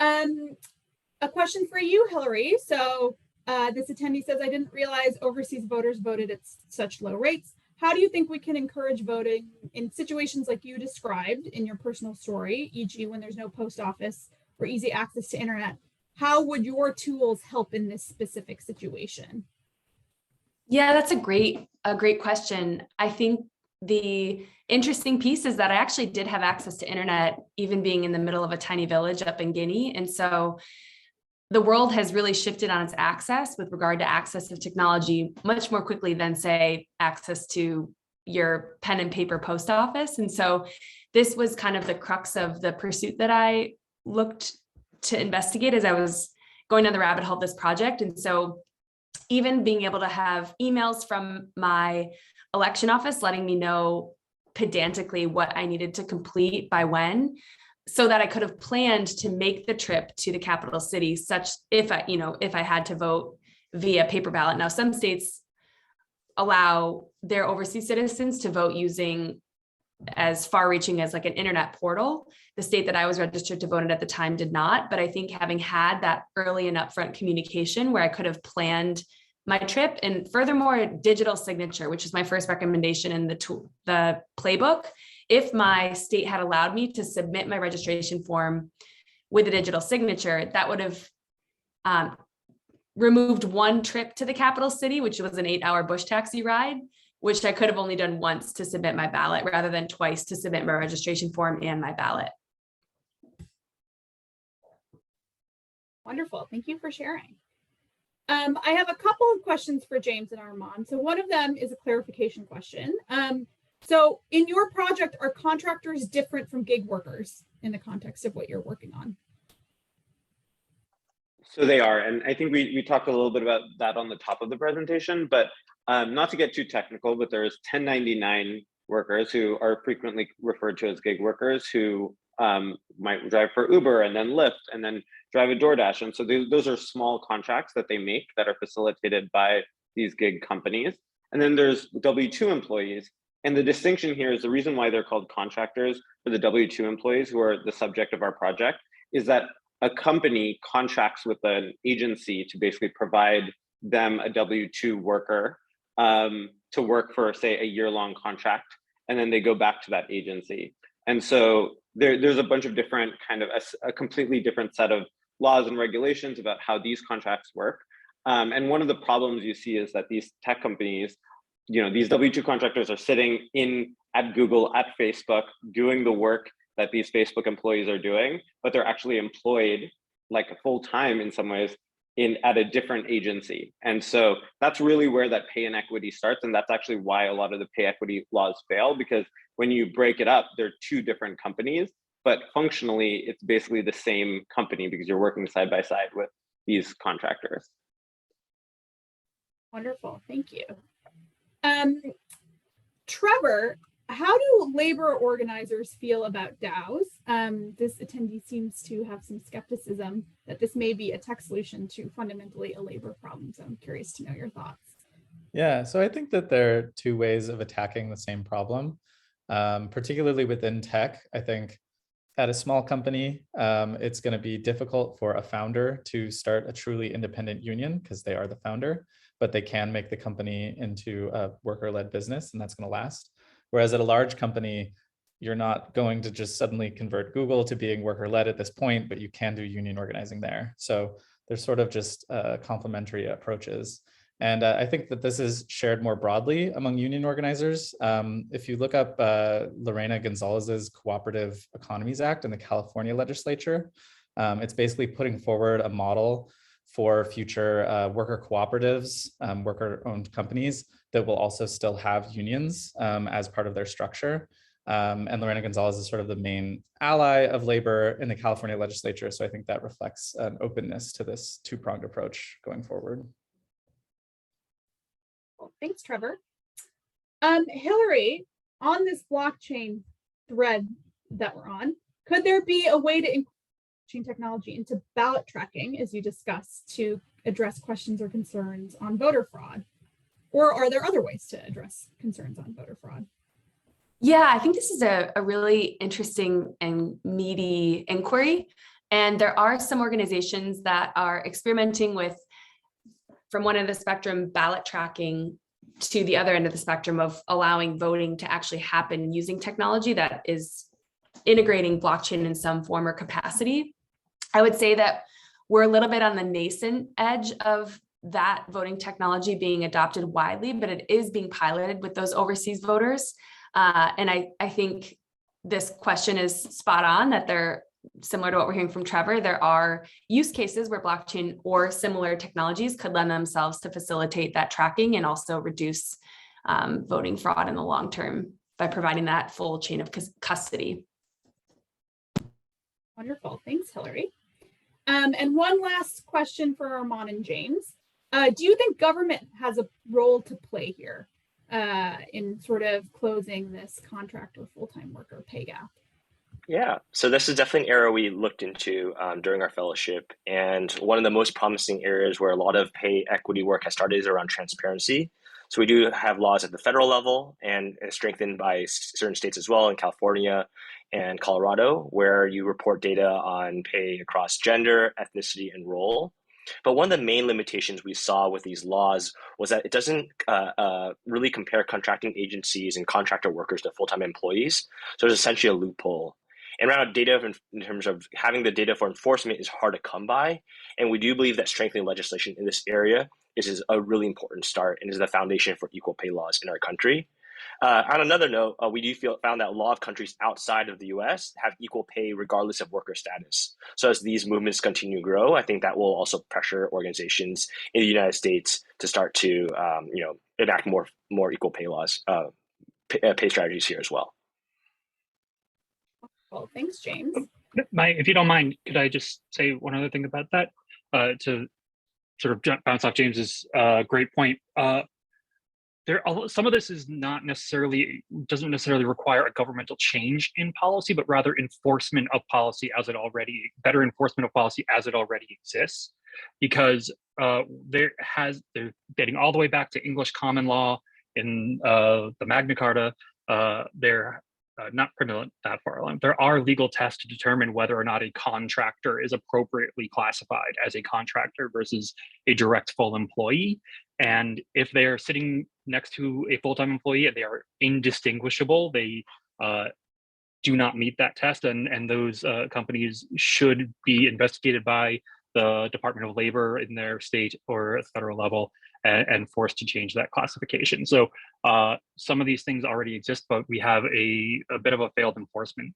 A question for you, Hillary. So this attendee says, I didn't realize overseas voters voted at such low rates. How do you think we can encourage voting in situations like you described in your personal story, e.g. when there's no post office or easy access to internet? How would your tools help in this specific situation?
Yeah, that's a great question. I think the interesting piece is that I actually did have access to internet, even being in the middle of a tiny village up in Guinea. And so the world has really shifted on its access with regard to access of technology much more quickly than, say, access to your pen and paper post office. And so this was kind of the crux of the pursuit that I looked to investigate as I was going down the rabbit hole of this project. And so even being able to have emails from my election office letting me know pedantically what I needed to complete by when, so that I could have planned to make the trip to the capital city such if I had to vote via paper ballot. Now, some states allow their overseas citizens to vote using as far reaching as like an internet portal. The state that I was registered to vote in at the time did not, but I think having had that early and upfront communication where I could have planned my trip, and furthermore, digital signature, which is my first recommendation in the playbook. If my state had allowed me to submit my registration form with a digital signature, that would have removed one trip to the capital city, which was an 8-hour bush taxi ride, which I could have only done once to submit my ballot rather than twice to submit my registration form and my ballot.
Wonderful. Thank you for sharing. I have a couple of questions for James and Arman. So one of them is a clarification question. So in your project, are contractors different from gig workers in the context of what you're working on?
So they are, and I think we talked a little bit about that on the top of the presentation, but not to get too technical, but there's 1099 workers who are frequently referred to as gig workers who might drive for Uber and then Lyft and then drive a DoorDash. And so those are small contracts that they make that are facilitated by these gig companies. And then there's W-2 employees. And the distinction here is the reason why they're called contractors for the W-2 employees who are the subject of our project is that a company contracts with an agency to basically provide them a W-2 worker to work for, say, a year-long contract, and then they go back to that agency. And so there's a bunch of different kind of a completely different set of laws and regulations about how these contracts work. And one of the problems you see is that these tech companies, these W-2 contractors are sitting at Google, at Facebook, doing the work that these Facebook employees are doing, but they're actually employed like full-time in some ways at a different agency. And so that's really where that pay inequity starts. And that's actually why a lot of the pay equity laws fail, because when you break it up, they're two different companies, but functionally it's basically the same company because you're working side by side with these contractors.
Wonderful, thank you. Trevor, how do labor organizers feel about DAOs? This attendee seems to have some skepticism that this may be a tech solution to fundamentally a labor problem. So I'm curious to know your thoughts.
Yeah, so I think that there are two ways of attacking the same problem, particularly within tech. I think at a small company, it's going to be difficult for a founder to start a truly independent union because they are the founder, but they can make the company into a worker-led business, and that's going to last. Whereas at a large company, you're not going to just suddenly convert Google to being worker-led at this point, but you can do union organizing there. So there's sort of just complementary approaches. And I think that this is shared more broadly among union organizers. If you look up Lorena Gonzalez's Cooperative Economies Act in the California legislature, it's basically putting forward a model for future worker cooperatives, worker-owned companies that will also still have unions as part of their structure. And Lorena Gonzalez is sort of the main ally of labor in the California legislature. So I think that reflects an openness to this two-pronged approach going forward.
Well, thanks, Trevor. Hillary, on this blockchain thread that we're on, could there be a way to incorporate technology into ballot tracking, as you discussed, to address questions or concerns on voter fraud? Or are there other ways to address concerns on voter fraud?
Yeah, I think this is a really interesting and meaty inquiry. And there are some organizations that are experimenting with, from one end of the spectrum, ballot tracking, to the other end of the spectrum of allowing voting to actually happen using technology that is integrating blockchain in some form or capacity. I would say that we're a little bit on the nascent edge of that voting technology being adopted widely, but it is being piloted with those overseas voters. And I think this question is spot on, that they're similar to what we're hearing from Trevor. There are use cases where blockchain or similar technologies could lend themselves to facilitate that tracking and also reduce voting fraud in the long term by providing that full chain of custody.
Wonderful, thanks, Hillary. And one last question for Arman and James. Do you think government has a role to play here in sort of closing this contractor full-time worker pay gap?
Yeah, so this is definitely an area we looked into during our fellowship. And one of the most promising areas where a lot of pay equity work has started is around transparency. So we do have laws at the federal level and strengthened by certain states as well, in California and Colorado, where you report data on pay across gender, ethnicity, and role. But one of the main limitations we saw with these laws was that it doesn't really compare contracting agencies and contractor workers to full-time employees. So there's essentially a loophole. And around data in terms of having the data for enforcement is hard to come by. And we do believe that strengthening legislation in this area is a really important start and is the foundation for equal pay laws in our country. On another note, we do found that a lot of countries outside of the US have equal pay regardless of worker status. So as these movements continue to grow, I think that will also pressure organizations in the United States to start to enact more equal pay laws, pay strategies here as well.
Well, thanks, James.
If you don't mind, could I just say one other thing about that to sort of bounce off James's great point? some of this is doesn't necessarily require a governmental change in policy, but rather enforcement of policy better enforcement of policy as it already exists, because they're dating all the way back to English common law in the Magna Carta. They're not that far along. There are legal tests to determine whether or not a contractor is appropriately classified as a contractor versus a direct full employee. And if they are sitting next to a full-time employee and they are indistinguishable, they do not meet that test, and those companies should be investigated by the Department of Labor in their state or federal level and forced to change that classification. So some of these things already exist, but we have a bit of a failed enforcement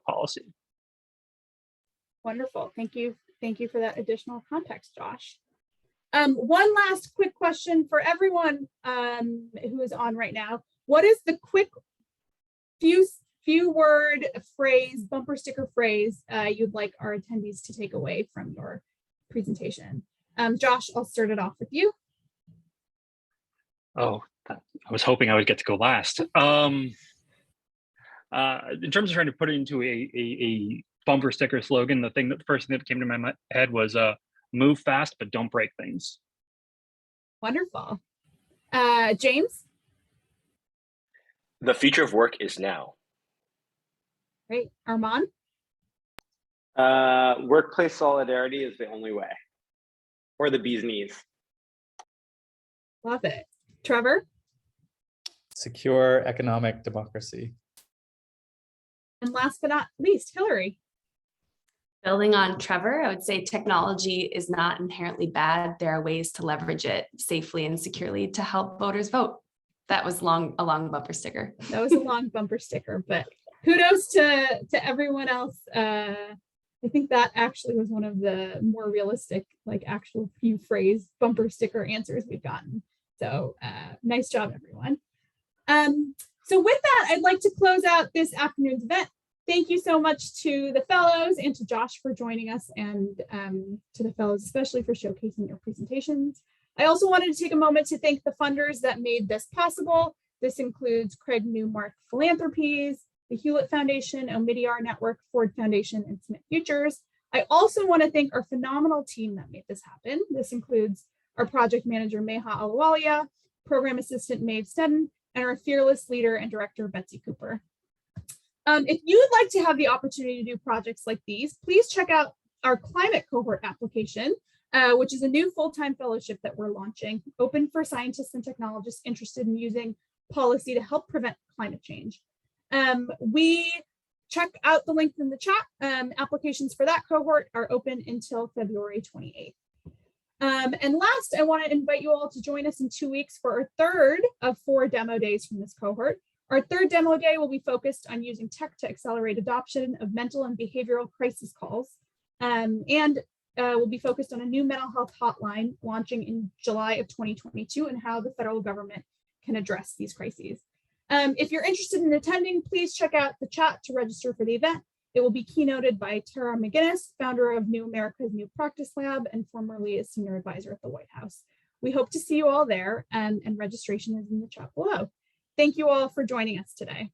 policy.
Wonderful. Thank you. Thank you for that additional context, Josh. One last quick question for everyone who is on right now. What is the quick few word phrase, bumper sticker phrase you'd like our attendees to take away from your presentation? Josh, I'll start it off with you.
Oh, I was hoping I would get to go last. In terms of trying to put it into a bumper sticker slogan, the first thing that came to my head was move fast, but don't break things.
Wonderful. James?
The future of work is now.
Great. Arman?
Workplace solidarity is the only way, or the bee's knees.
Love it. Trevor?
Secure economic democracy.
And last but not least, Hillary?
Building on Trevor, I would say technology is not inherently bad. There are ways to leverage it safely and securely to help voters vote. That was a long bumper sticker.
That was a long bumper sticker, but kudos to everyone else. I think that actually was one of the more realistic, like actual few phrase bumper sticker answers we've gotten. So nice job, everyone. So with that, I'd like to close out this afternoon's event. Thank you so much to the fellows and to Josh for joining us, and to the fellows especially for showcasing your presentations. I also wanted to take a moment to thank the funders that made this possible. This includes Craig Newmark Philanthropies, the Hewlett Foundation, Omidyar Network, Ford Foundation, and Smith Futures. I also want to thank our phenomenal team that made this happen. This includes our project manager, Meha Alawalia, program assistant, Maeve Steddon, and our fearless leader and director, Betsy Cooper. If you would like to have the opportunity to do projects like these, please check out our climate cohort application, which is a new full-time fellowship that we're launching, open for scientists and technologists interested in using policy to help prevent climate change. We check out the link in the chat. Applications for that cohort are open until February 28th. And last, I want to invite you all to join us in 2 weeks for our third of 4 demo days from this cohort. Our third demo day will be focused on using tech to accelerate adoption of mental and behavioral crisis calls. And will be focused on a new mental health hotline launching in July of 2022 and how the federal government can address these crises. If you're interested in attending, please check out the chat to register for the event. It will be keynoted by Tara McGinnis, founder of New America's New Practice Lab and formerly a senior advisor at the White House. We hope to see you all there, and registration is in the chat below. Thank you all for joining us today.